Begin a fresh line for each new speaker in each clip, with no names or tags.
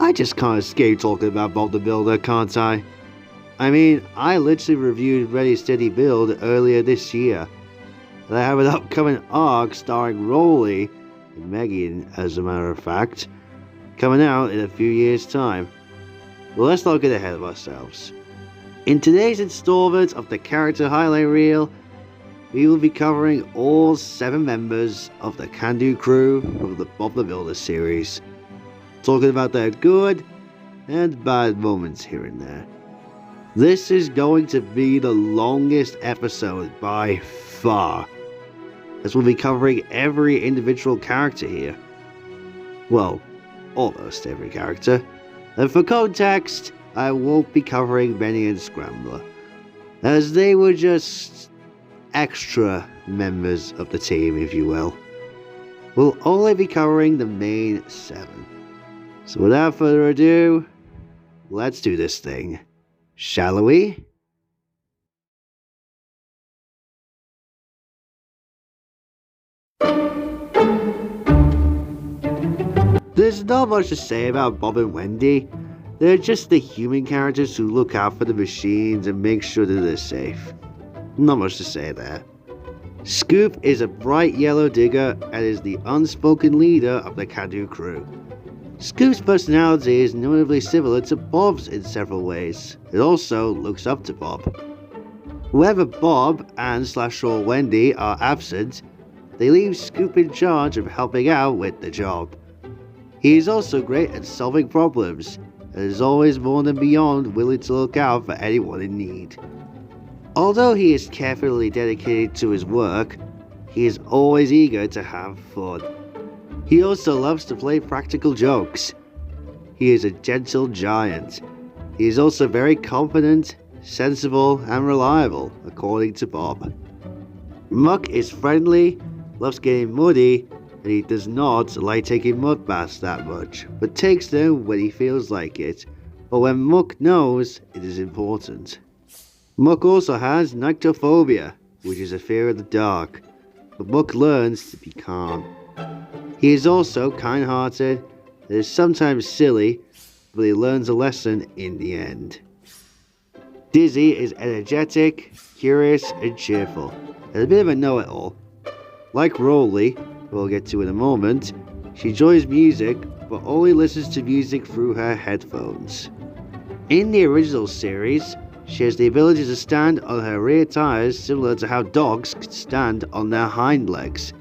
I just can't escape talking about Bob the Builder, can't I? I mean, I literally reviewed Ready Steady Build earlier this year. And I have an upcoming arc starring Roley and Megan, as a matter of fact, coming out in a few years' time. Well, let's not get ahead of ourselves. In today's installment of the Character Highlight Reel, we will be covering all 7 members of the Can-Do crew from the Bob the Builder series, talking about their good and bad moments here and there. This is going to be the longest episode by far, as we'll be covering every individual character here. Well, almost every character. And for context, I won't be covering Benny and Scrambler, as they were just extra members of the team, if you will. We'll only be covering the main 7. So without further ado, let's do this thing. Shall we? There's not much to say about Bob and Wendy. They're just the human characters who look out for the machines and make sure that they're safe. Not much to say there. Scoop is a bright yellow digger and is the unspoken leader of the Can-Do crew. Scoop's personality is notably similar to Bob's in several ways. It also looks up to Bob. Whenever Bob and/or Wendy are absent, they leave Scoop in charge of helping out with the job. He is also great at solving problems, and is always more than beyond willing to look out for anyone in need. Although he is carefully dedicated to his work, he is always eager to have fun. He also loves to play practical jokes. He is a gentle giant. He is also very confident, sensible, and reliable, according to Bob. Muck is friendly, loves getting muddy, and he does not like taking mud baths that much, but takes them when he feels like it, or when Muck knows it is important. Muck also has nyctophobia, which is a fear of the dark, but Muck learns to be calm. He is also kind-hearted, and is sometimes silly, but he learns a lesson in the end. Dizzy is energetic, curious, and cheerful, and a bit of a know-it-all. Like Roley, who we'll get to in a moment, she enjoys music, but only listens to music through her headphones. In the original series, she has the ability to stand on her rear tires, similar to how dogs can stand on their hind legs.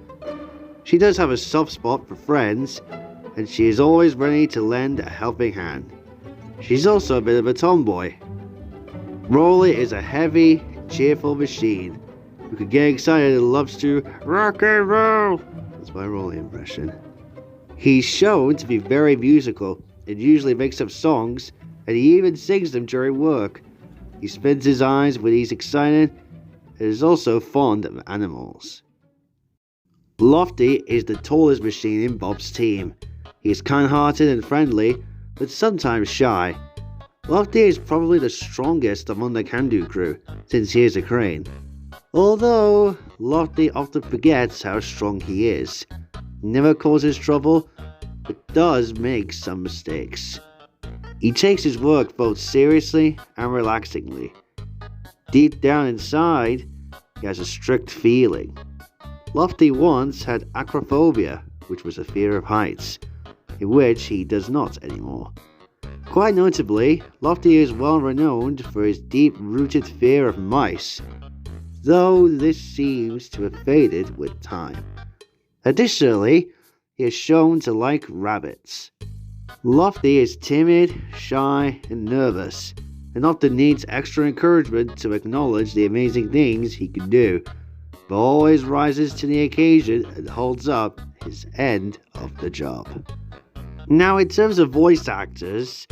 She does have a soft spot for friends, and she is always ready to lend a helping hand. She's also a bit of a tomboy. Roley is a heavy, cheerful machine who can get excited and loves to rock and roll. That's my Roley impression. He's shown to be very musical and usually makes up songs, and he even sings them during work. He spins his eyes when he's excited and is also fond of animals. Lofty is the tallest machine in Bob's team. He is kind-hearted and friendly, but sometimes shy. Lofty is probably the strongest among the Can-Do crew, since he is a crane. Although, Lofty often forgets how strong he is. He never causes trouble, but does make some mistakes. He takes his work both seriously and relaxingly. Deep down inside, he has a strict feeling. Lofty once had acrophobia, which was a fear of heights, in which he does not anymore. Quite notably, Lofty is well renowned for his deep-rooted fear of mice, though this seems to have faded with time. Additionally, he is shown to like rabbits. Lofty is timid, shy, and nervous, and often needs extra encouragement to acknowledge the amazing things he can do, but always rises to the occasion and holds up his end of the job. Now, in terms of voice actors,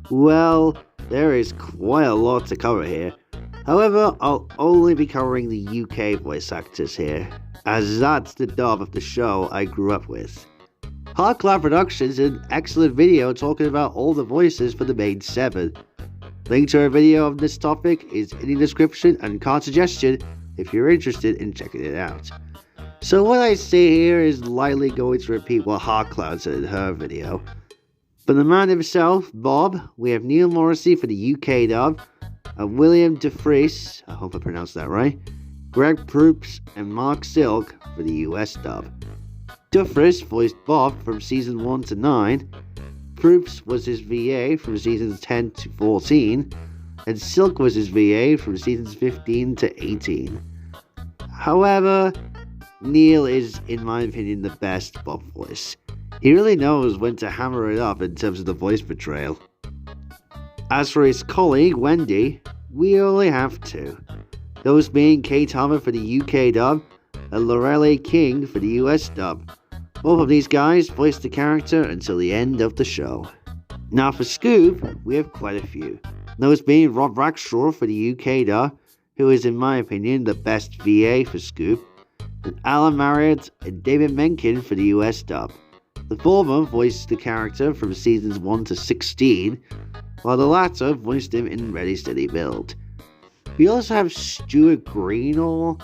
well, there is quite a lot to cover here. However, I'll only be covering the UK voice actors here, as that's the dub of the show I grew up with. Heartcloud Productions did an excellent video talking about all the voices for the main 7. Link to a video of this topic is in the description and card suggestion if you're interested in checking it out. So what I say here is lightly going to repeat what Heartcloud said in her video. For the man himself, Bob, we have Neil Morrissey for the UK dub, William DeFries, I hope I pronounced that right, Greg Proops, and Mark Silk for the US dub. DeFries voiced Bob from season 1 to 9, Proops was his VA from seasons 10 to 14, and Silk was his VA from seasons 15 to 18. However, Neil is, in my opinion, the best Bob voice. He really knows when to hammer it up in terms of the voice portrayal. As for his colleague, Wendy, we only have two. Those being Kate Harmer for the UK dub and Lorelei King for the US dub. Both of these guys voiced the character until the end of the show. Now for Scoop, we have quite a few. Those being Rob Rackshaw for the UK dub, who is in my opinion the best VA for Scoop, and Alan Marriott and David Menken for the US dub. The former voiced the character from seasons 1 to 16, while the latter voiced him in Ready Steady Build. We also have Stuart Greenall,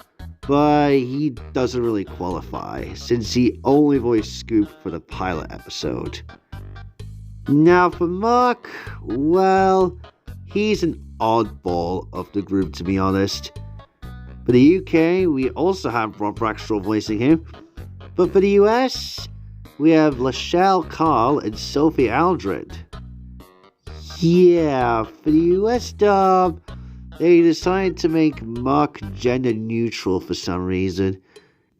but he doesn't really qualify, since he only voiced Scoop for the pilot episode. Now for Muck, well, he's an oddball of the group, to be honest. For the UK, we also have Rob Rackshaw voicing him, but for the US, we have Lachelle Carl and Sophie Aldred. Yeah, for the US dub, they decided to make Muck gender neutral for some reason.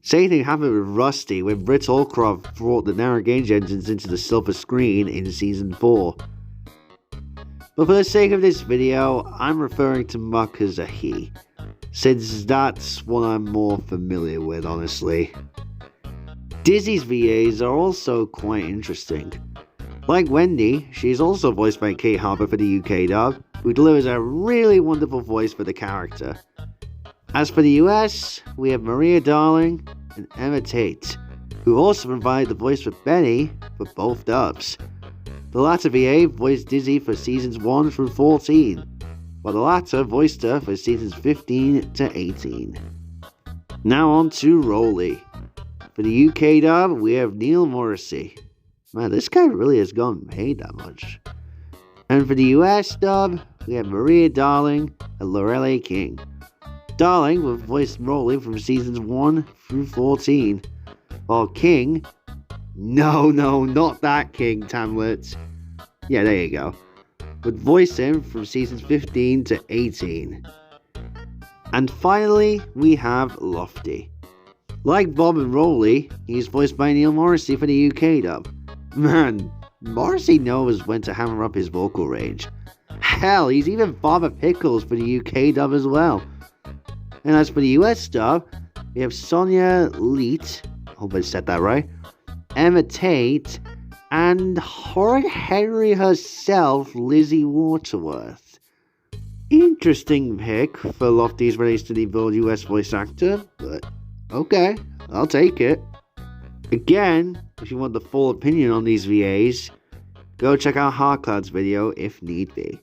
Same thing happened with Rusty when Britt Allcroft brought the narrow gauge engines into the silver screen in season 4. But for the sake of this video, I'm referring to Muck as a he, since that's what I'm more familiar with, honestly. Dizzy's VAs are also quite interesting. Like Wendy, she's also voiced by Kate Harper for the UK dub, who delivers a really wonderful voice for the character. As for the US, we have Maria Darling and Emma Tate, who also provide the voice for Benny for both dubs. The latter VA voiced Dizzy for seasons 1 through 14, while the latter voiced her for seasons 15 to 18. Now on to Roley. For the UK dub, we have Neil Morrissey. Man, this guy really has gone paid that much. And for the US dub, we have Maria Darling and Lorelei King. Darling will voice Roley from seasons 1 through 14, while King, no, not that King, Tamlet. Yeah, there you go. Would voice him from seasons 15 to 18. And finally, we have Lofty. Like Bob and Roley, he's voiced by Neil Morrissey for the UK dub. Man, Morrissey knows when to hammer up his vocal range. Hell, he's even Father Pickles for the UK dub as well. And as for the US dub, we have Sonia Leet, hope I said that right, Emma Tate, and Horrid Henry herself, Lizzie Waterworth. Interesting pick for Lofty's Ready Steady Build US voice actor, but okay, I'll take it. Again, if you want the full opinion on these VAs, go check out Heartcloud's video if need be.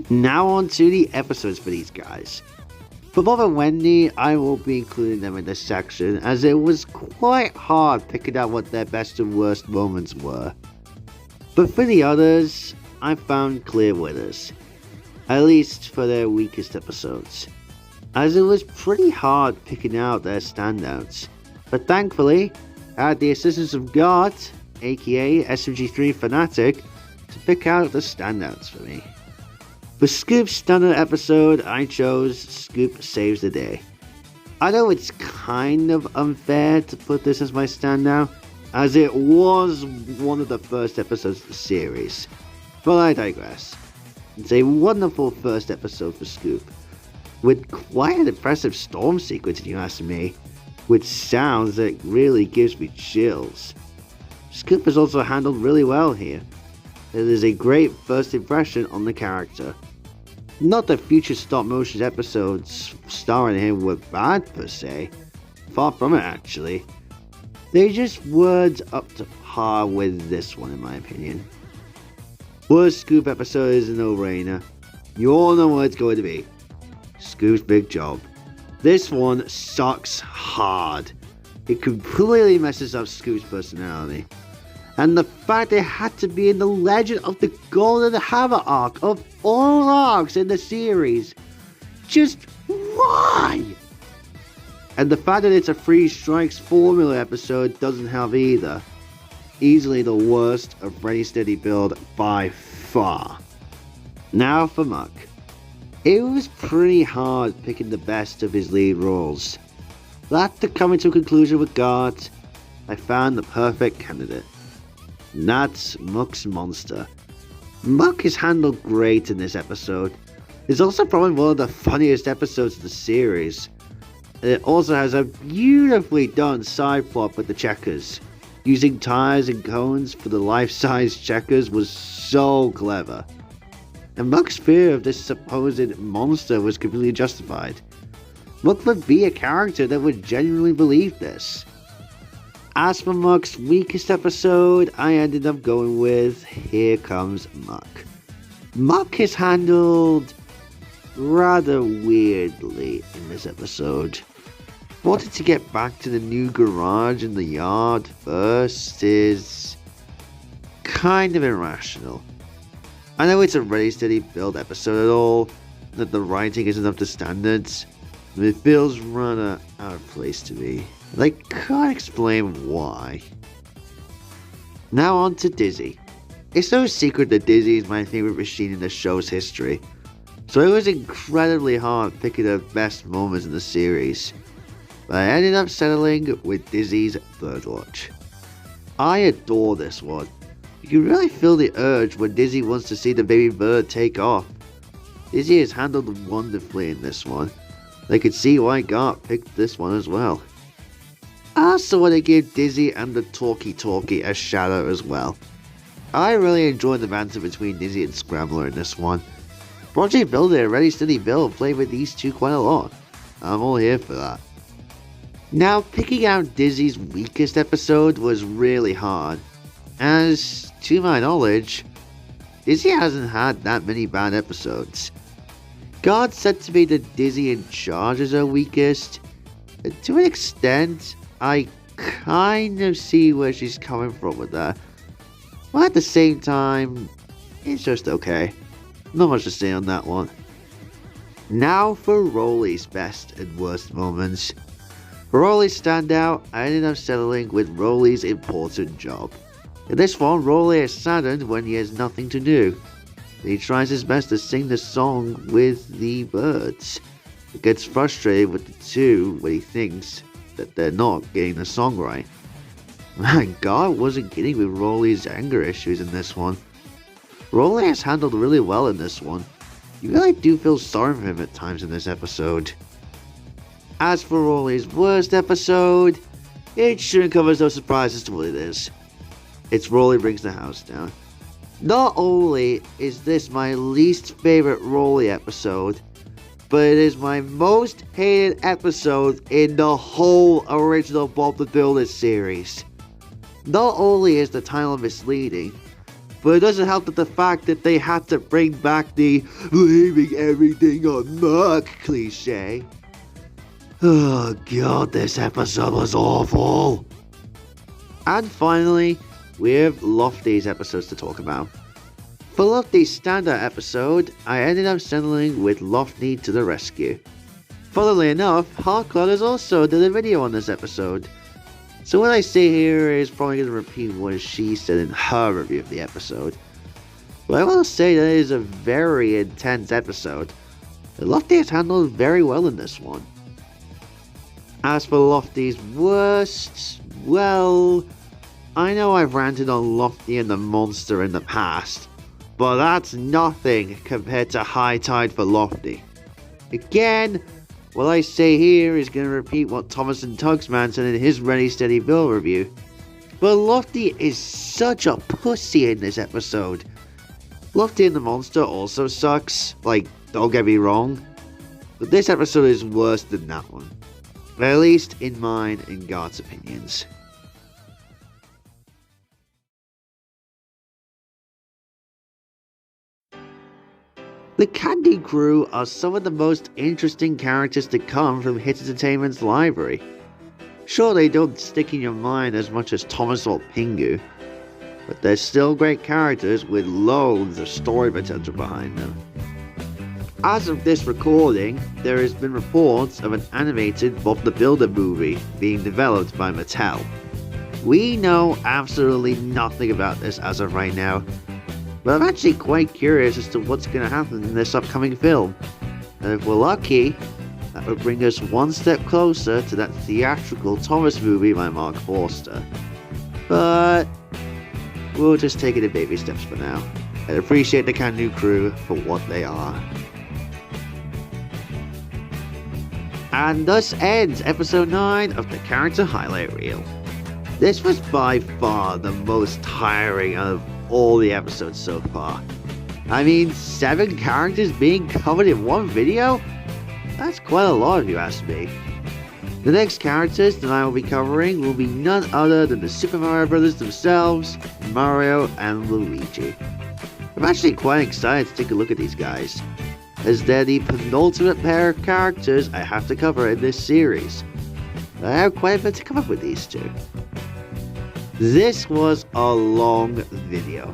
Now on to the episodes for these guys. For Bob and Wendy, I won't be including them in this section, as it was quite hard picking out what their best and worst moments were. But for the others, I found clear winners, at least for their weakest episodes, as it was pretty hard picking out their standouts. But thankfully, I had the assistance of God, aka SMG3 Fanatic, to pick out the standouts for me. For Scoop's standout episode, I chose Scoop Saves the Day. I know it's kind of unfair to put this as my standout, as it was one of the first episodes of the series, but I digress. It's a wonderful first episode for Scoop, with quite an impressive storm sequence if you ask me, with sounds that really gives me chills. Scoop is also handled really well here. It is a great first impression on the character. Not that future stop motion episodes starring him were bad per se, far from it actually. They just weren't up to par with this one in my opinion. Worst Scoop episode is a no-brainer. You all know what it's going to be. Scoop's big job. This one sucks hard. It completely messes up Scoop's personality. And the fact it had to be in the Legend of the Golden Hammer arc of all arcs in the series. Just why? And the fact that it's a Three Strikes formula episode doesn't help either. Easily the worst of Ready Steady Build by far. Now for Muck. It was pretty hard picking the best of his lead roles. But after coming to a conclusion with Guard, I found the perfect candidate. And that's Muck's monster. Muck is handled great in this episode. It's also probably one of the funniest episodes of the series. And it also has a beautifully done side plot with the checkers. Using tires and cones for the life-size checkers was so clever. And Muck's fear of this supposed monster was completely justified. Muck would be a character that would genuinely believe this. As for Muck's weakest episode, I ended up going with Here Comes Muck. Muck is handled rather weirdly in this episode. Wanted to get back to the new garage in the yard first is kind of irrational. I know it's a Ready Steady Build episode at all, that the writing isn't up to standards, but it feels rather out of place to me. And I can't explain why. Now on to Dizzy. It's no secret that Dizzy is my favorite machine in the show's history, so it was incredibly hard picking the best moments in the series. But I ended up settling with Dizzy's Bird Watch. I adore this one. You can really feel the urge when Dizzy wants to see the baby bird take off. Dizzy is handled wonderfully in this one. I could see why Gart picked this one as well. I also want to give Dizzy and the Talkie a shout out as well. I really enjoyed the banter between Dizzy and Scrambler in this one. Project Builder and Ready Steady Build played with these two quite a lot. I'm all here for that. Now, picking out Dizzy's weakest episode was really hard, as, to my knowledge, Dizzy hasn't had that many bad episodes. God said to me that Dizzy in Charge is her weakest, and to an extent, I kind of see where she's coming from with that. But at the same time, it's just okay. Not much to say on that one. Now for Roley's best and worst moments. For Roley's standout, I ended up settling with Roley's important job. In this one, Roley is saddened when he has nothing to do. He tries his best to sing the song with the birds. He gets frustrated with the two when he thinks that they're not getting the song right. Man, God wasn't kidding with Roley's anger issues in this one. Roley has handled really well in this one. You really do feel sorry for him at times in this episode. As for Roley's worst episode, it shouldn't come as no surprise as to what it is. It's Roley Brings the House Down. Not only is this my least favorite Roley episode, but it is my most hated episode in the whole original Bob the Builder series. Not only is the title misleading, but it doesn't help that the fact that they had to bring back the blaming everything on Muck cliche. Oh god, this episode was awful. And finally, we have Lofty's episodes to talk about. For Lofty's standout episode, I ended up settling with Lofty to the rescue. Funnily enough, Heartcloud has also did a video on this episode. So what I say here is probably going to repeat what she said in her review of the episode. But I will say that it is a very intense episode. Lofty has handled very well in this one. As for Lofty's worst, well, I know I've ranted on Lofty and the monster in the past, but that's nothing compared to High Tide for Lofty. Again, what I say here is going to repeat what Thomas and Tugsman said in his Ready Steady Build review. But Lofty is such a pussy in this episode. Lofty and the monster also sucks, like, don't get me wrong, but this episode is worse than that one. At least in mine and God's opinions. The Candy Crew are some of the most interesting characters to come from Hit Entertainment's library. Sure, they don't stick in your mind as much as Thomas or Pingu, but they're still great characters with loads of story potential behind them. As of this recording, there has been reports of an animated Bob the Builder movie being developed by Mattel. We know absolutely nothing about this as of right now, but I'm actually quite curious as to what's going to happen in this upcoming film. And if we're lucky, that would bring us one step closer to that theatrical Thomas movie by Mark Forster. But we'll just take it in baby steps for now, and appreciate the Candy Crew for what they are. And thus ends episode 9 of the Character Highlight Reel. This was by far the most tiring of all the episodes so far. I mean, 7 characters being covered in one video? That's quite a lot if you ask me. The next characters that I will be covering will be none other than the Super Mario Brothers themselves, Mario and Luigi. I'm actually quite excited to take a look at these guys, as they're the penultimate pair of characters I have to cover in this series. I have quite a bit to come up with these two. This was a long video,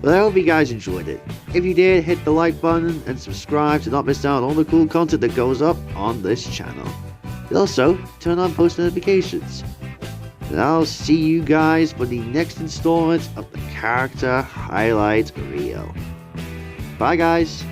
but I hope you guys enjoyed it. If you did, hit the like button and subscribe to not miss out on all the cool content that goes up on this channel. And also, turn on post notifications. And I'll see you guys for the next installment of the Character Highlight Reel. Bye guys!